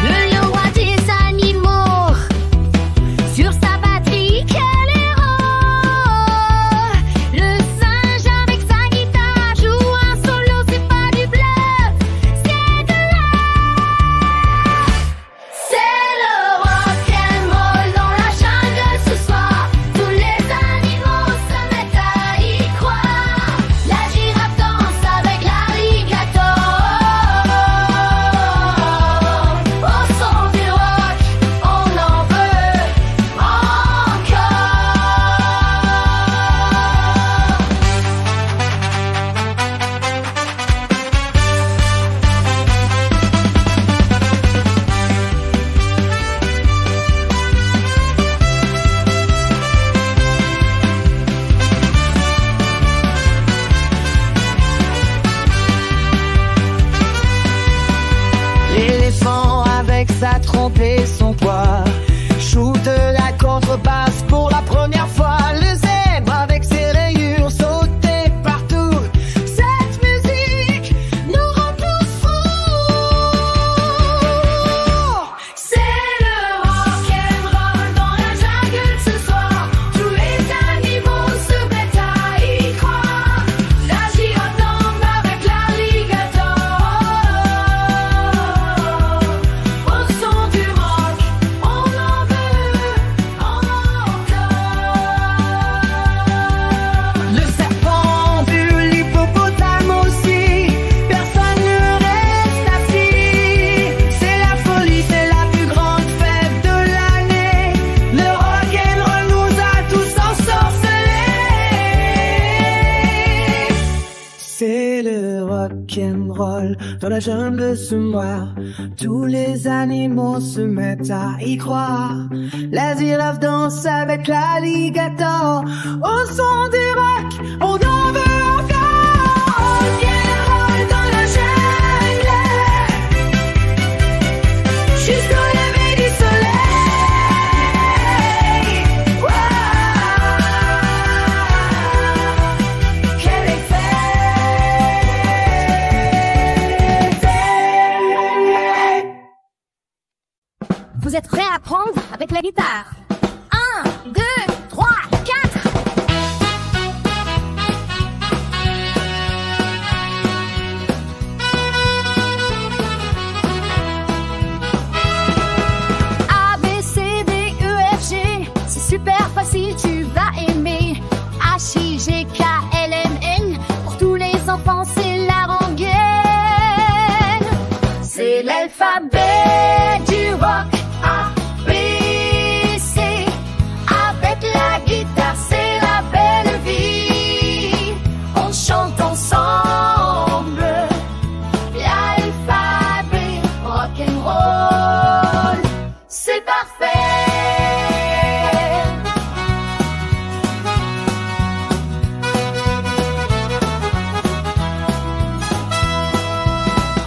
Speaker 1: Le lion roi des animaux, sur sa batterie, quel héros. Le singe avec sa guitare joue un solo, c'est pas du bluff, c'est de l'art. C'est le rock'n'roll dans la jungle ce soir. Tous les animaux se mettent à y croire. La girafe danse avec l'alligator. Au son du rock, on en veut encore.
Speaker 3: L'éléphant avec sa trompe et son poids joue de la contrebasse pour la première fois. Le zèbre avec ses rayures sauter partout. Cette musique nous rend tous fous.
Speaker 1: C'est le rock'n'roll dans la jungle ce soir. Tous les animaux se mettent à y croire. La girafe danse avec l'alligator. Au son du rock, on en veut encore.
Speaker 3: Le serpent bu l'hippopotame aussi. Personne ne reste assis. C'est la folie, c'est la plus grande fête de l'année. Le rock'n'roll nous a tous ensorcelés. C'est le rock'n'roll dans la jungle ce mois. Tous les animaux se mettent à y croire. La girafe danse avec l'alligator. Au son du rock, on en veut encore.
Speaker 1: Rock'n'roll dans la jungle jusqu'au lever du soleil. Wow. Quel effet. Vous êtes prêts à apprendre avec la guitare? 1, 2, 3, 4. A, B, C, D, E, F, G. C'est super facile, tu vas aimer. H, I, G, K, L, M, N. Pour tous les enfants, c'est la rengaine. C'est l'alphabet du rock. A, B, C. Avec la guitare, c'est la belle vie. On chante ensemble l'alphabet rock'n'roll. C'est parfait.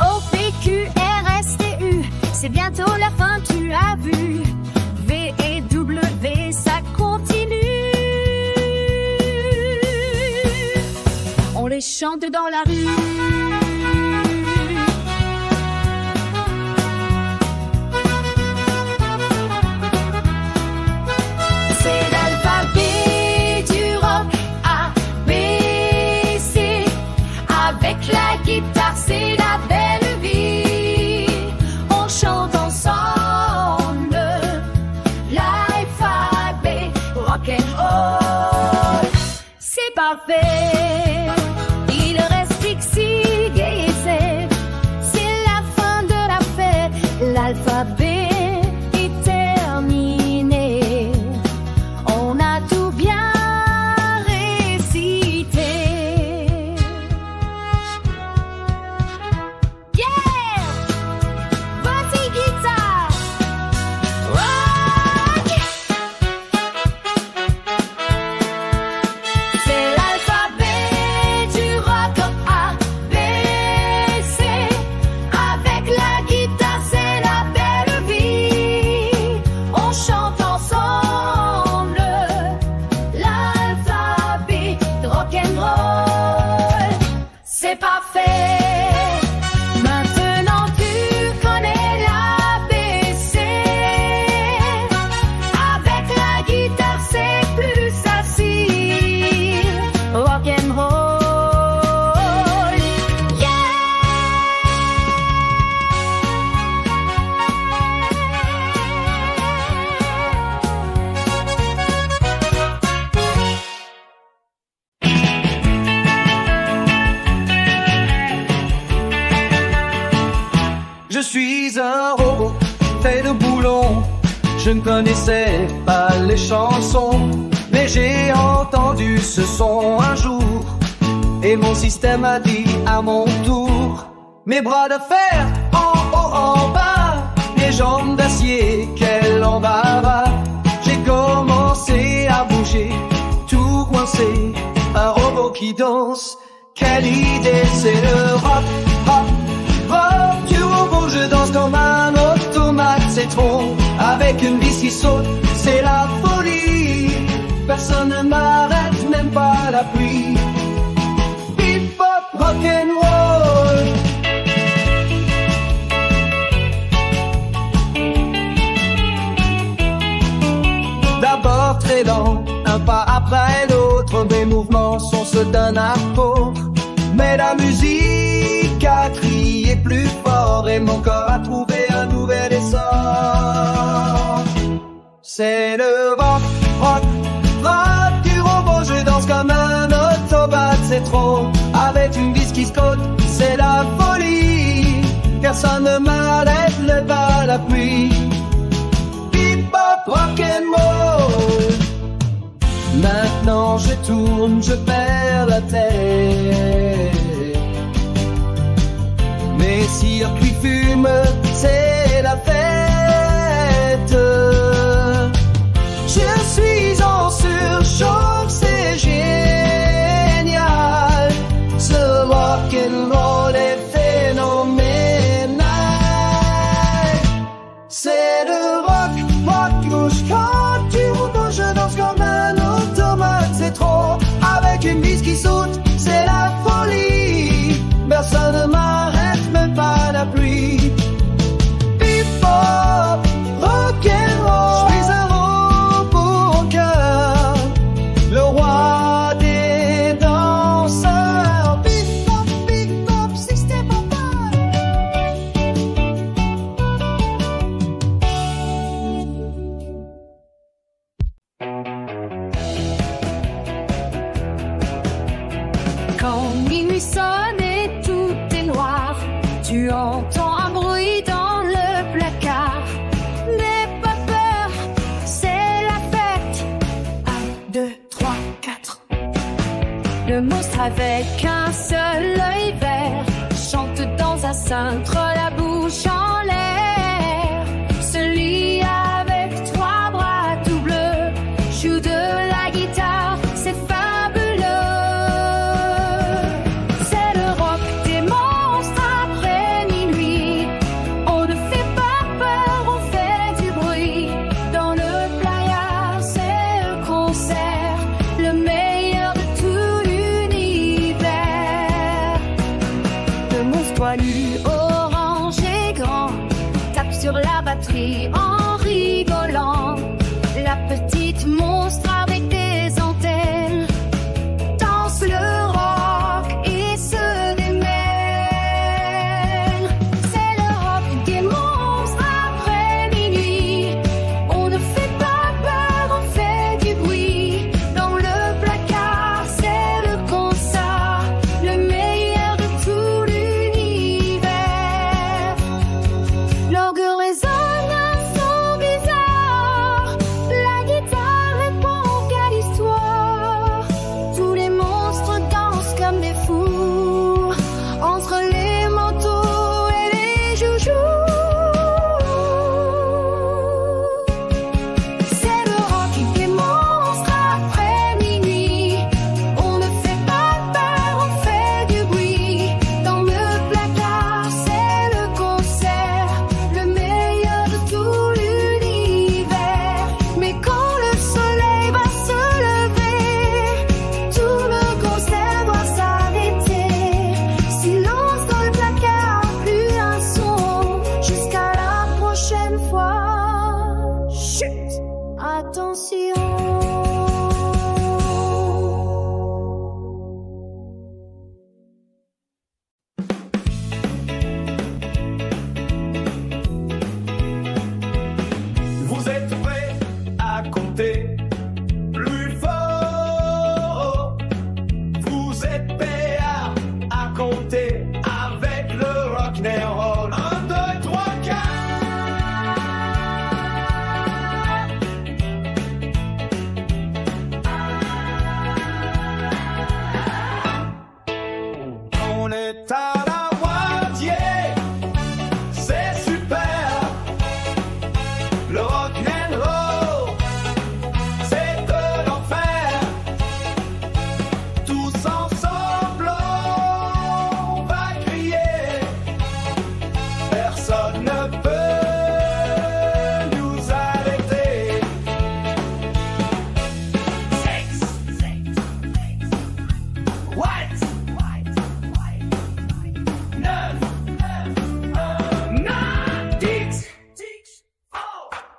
Speaker 1: O, P, Q, R, S, T, U. C'est bientôt la fin, tu as vu. V et W, ça continue. On les chante dans la rue. C'est l'alphabet du rock. A, B, C. Avec la guitare, c'est la belle vie. On chante ensemble l'alphabet rock'n'roll. C'est parfait, il reste ici, gai et zèbre. C'est la fin de la fête, l'alphabet est terminé. On a tout bien récité. Yeah! Voici guitare, rock! C'est l'alphabet du rock A, B, C. Avec la guitare, c'est la belle vie. On chante ensemble l'alphabet de rock'n'roll. C'est parfait. Maintenant tu connais l'ABC. Avec la guitare, c'est plus facile. Rock'n'roll.
Speaker 2: Je suis un robot fait de boulons. Je ne connaissais pas les chansons, mais j'ai entendu ce son un jour. Et mon système a dit à mon tour: mes bras de fer en haut en bas, mes jambes d'acier, quel embarras. J'ai commencé à bouger, tout coincé, un robot qui danse. Quelle idée, c'est le rock, rock, rock du robot. Je danse comme un automate, c'est trop. Avec une vis qui saute, c'est la folie. Personne ne m'arrête, même pas la pluie. Hip hop, rock'n'roll. D'abord très lent, un pas après l'autre, mes mouvements sont ceux d'un apôtre. Mais la musique a crié plus fort et mon corps a trouvé un nouvel essor. C'est le rock, rock, rock du robot. Je danse comme un automate, c'est trop. Avec une vis qui saute, c'est la folie. Personne ne m'arrête, le bas la pluie. Hip hop, rock'n'roll. Maintenant je tourne, je perds la tête. Mes circuits fument, c'est la fête. Je suis en surchauffe, c'est génial. Ce rock'n'roll est phénoménal. C'est le rock, rock, rouge, quand tu roules, je danse comme un automate, c'est trop. Avec une vis qui saute, c'est la folie. Personne ne m'arrête, même pas la pluie. Hip hop, rock'n'roll. Je suis un robot au cœur, le roi des danseurs. Big hop, système en
Speaker 1: Quand minuit sonne et tout est noir, tu entends un bruit dans le placard. N'aie pas peur, c'est la fête. 1, 2, 3, 4. Le monstre avec un seul œil vert chante dans un cintre, la bouche en l'air. Celui avec 3 bras tout bleus joue de la guitare, c'est fabuleux. C'est le rock des monstres après minuit. On ne fait pas peur, on fait du bruit. Dans le playa, c'est un concert, le meilleur de tout l'univers. Le monstre poilu, orange et grand, tape sur la batterie en rigolant. La petite monstre avec des antennes danse le rock et se démène. C'est le rock des monstres après minuit. On ne fait pas peur, on fait du bruit.
Speaker 5: Vous êtes prêts à compter plus fort? Vous êtes prêts à compter avec le rock'n'roll? 1, 2, 3, 4. On est à la moitié, c'est super. Le rock'n'roll, c'est de l'enfer. Tous ensemble, on va crier. Personne ne peut nous arrêter. 6, 9, 10.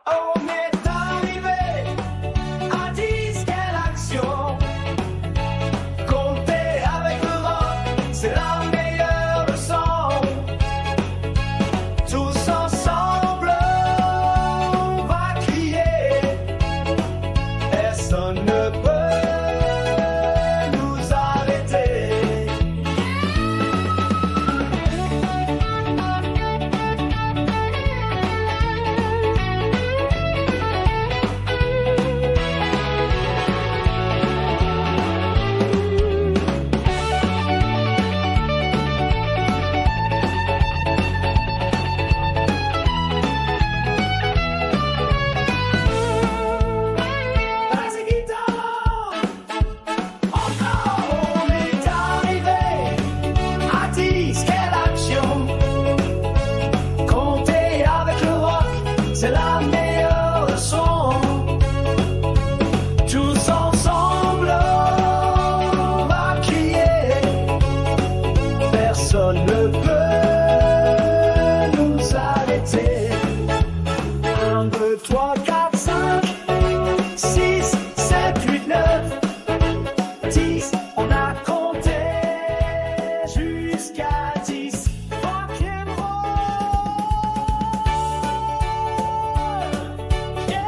Speaker 5: On est arrivé à 10, quelle action! Compter avec le rock, c'est la meilleure leçon. Tous ensemble, on va crier. Personne ne peut nous arrêter. On est arrivé à 10, quelle action! Compter avec le rock, c'est la meilleure leçon. Tous ensemble, on va crier. Personne ne peut nous arrêter. 1, 2, 3, 4, 5, 6, 7, 8, 9, 10. On a compté jusqu'à 10. Rock'n'roll, yeah.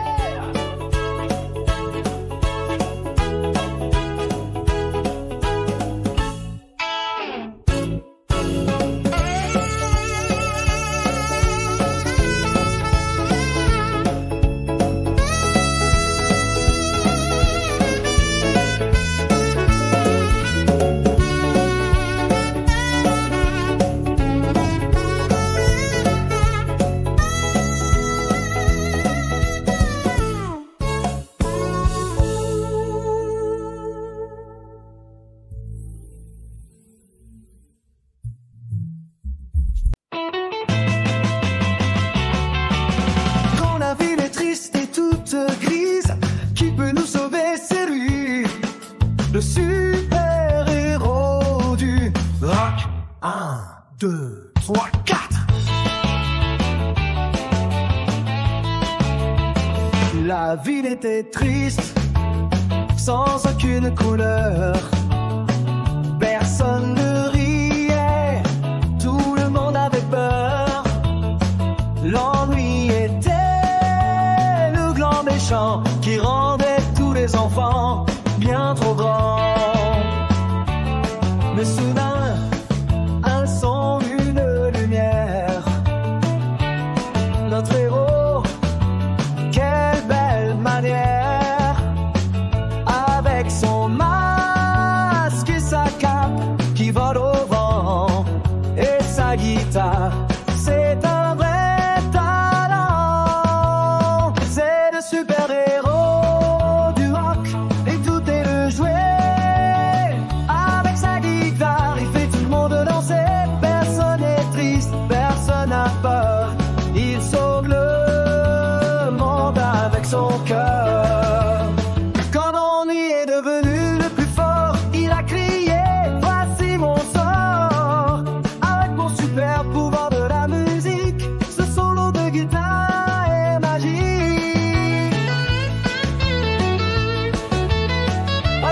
Speaker 5: Quand la ville est triste et toute grise, qui peut nous sauver? C'est lui, le super-héros du rock. 1, 2, 3, 4. La ville était triste, sans aucune couleur. Personne ne riait, tout le monde avait peur. L'ennui était le gland méchant qui rendait tous les enfants bien trop grands. Mais soudain, un son, une lumière. Notre héros, quelle belle manière, avec son masque et sa cape qui vole au vent et sa guitare. C'est un vrai talent, c'est le super-héros du rock.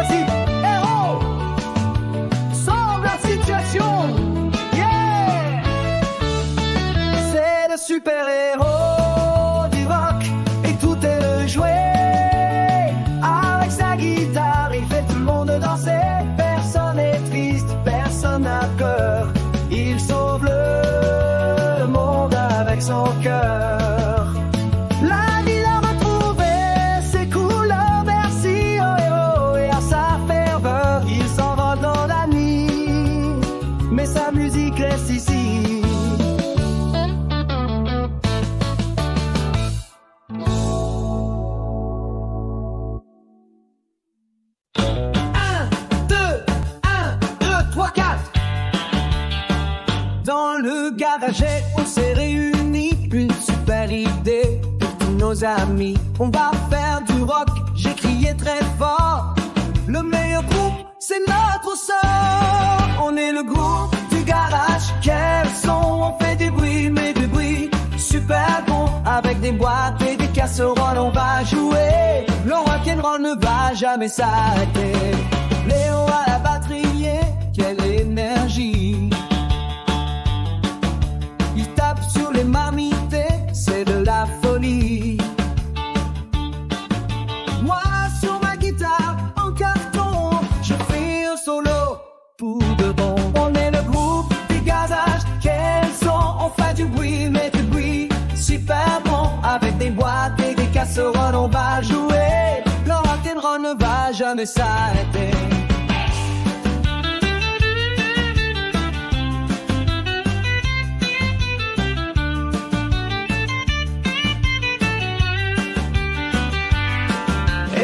Speaker 2: Vas-y, héros, sauve la situation. Yeah, c'est le super-héros du rock et tout est joué. Avec sa guitare, il fait tout le monde danser. Personne n'est triste, personne n'a peur. Il sauve le monde avec son cœur. La ville a retrouvé ses couleurs, merci au héros et à sa ferveur. Il s'envole dans la nuit, mais sa musique reste ici. Dans le garage, on s'est réunis, une super idée pour tous nos amis. On va faire du rock, j'ai crié très fort. Le meilleur groupe, c'est notre sort. On est le groupe du garage, quel son, on fait du bruit, mais du bruit super bon. Avec des boîtes et des casseroles, on va jouer. Le rock'n'roll ne va jamais s'arrêter. Léo à la batterie, quelle énergie. Sur les marmites, c'est de la folie. Moi sur ma guitare en carton, je fais un solo pour de bon. On est le groupe du gazage, quel son, on fait du bruit, mais du bruit super bon. Avec des boîtes et des casseroles, on va jouer. Le rock'n'roll ne va jamais s'arrêter.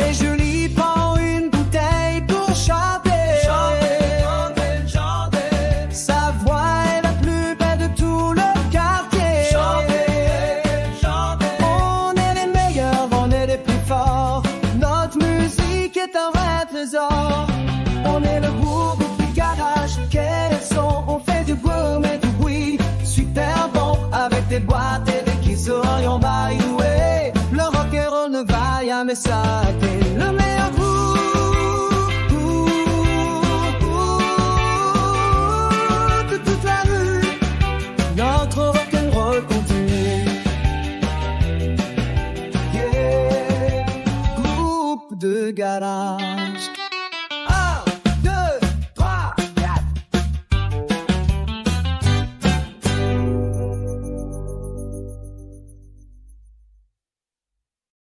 Speaker 2: Et je lui prends une bouteille pour chanter. Chanter. Sa voix est la plus belle de tout le quartier. Chanter. On est les meilleurs, on est les plus forts. Notre musique est un vrai trésor. On est le groupe du garage. Quel son, on fait du boom et du bruit super bon. Avec des boîtes et des kisses-oreilles, on va y jouer. Le rock'n'roll ne va jamais s'arrêter. Le meilleur groupe de toute la rue. Notre rock'n'roll continue. Yeah, groupe de garage.